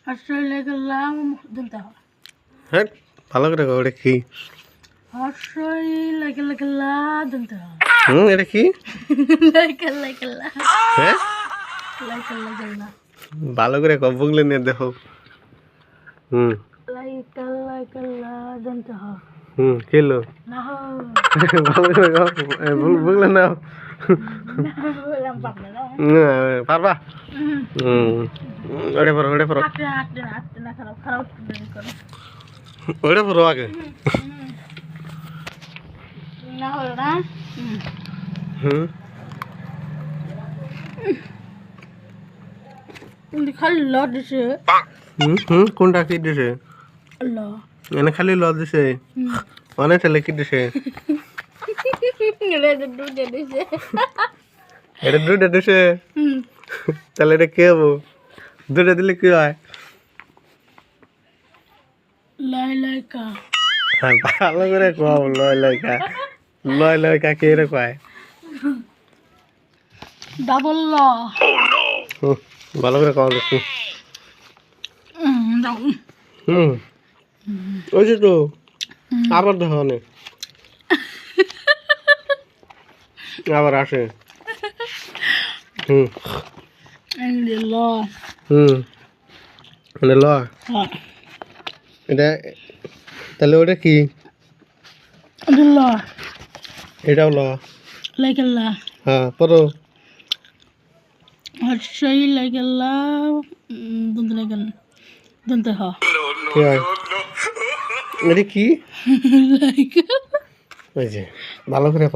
হর্ষই লাগলাম দুনতে হয় হ্যাঁ ভালো করে কও, এটা কি? হর্ষই লাগলা দুনতে হয় এটা কি? লাগলা হ্যাঁ লাগলা ভালো করে কও, বুগলে নিয়ে দেখো। লাগলা দুনতে হয় খেলো না ভালো করে কও, বুগলে নাও। বললাম পারলে না পারবা? ওটা পড়ো, ওটা পড়ো, হাঁটতে না খারাপ খারাপ করে ওটা পড়ো আগে। না হলো না খালি ল দিছে কোনটা কি দিছে? ল এনে খালি ল দিছে, অনেক ছেলে কি দিছে? দুধে দিছে এটা দুইটা দিছে, তাহলে এটা কি হবো? দুইটা দিলে কি হয়? লাই লাইকা হ্যাঁ ভালো করে কও, লয় লয়কা, লয় লয়কা কে রে কয়? ডাবল ল ভালো করে কও দেখি। দাও ওই যে তো আবার দেখো অনেক, আবার আসে। ল মানে ল, এটা তাহলে ওটা কি? ল এটাও ল। লাইকাল্লা হ্যাঁ পড়ো। হর্ষই লাইকাল্লা দুনতে লাইকাল দুনতে হ কি হয়? এটা কি? লাইকা ওই যে ভালো করে পড়ো।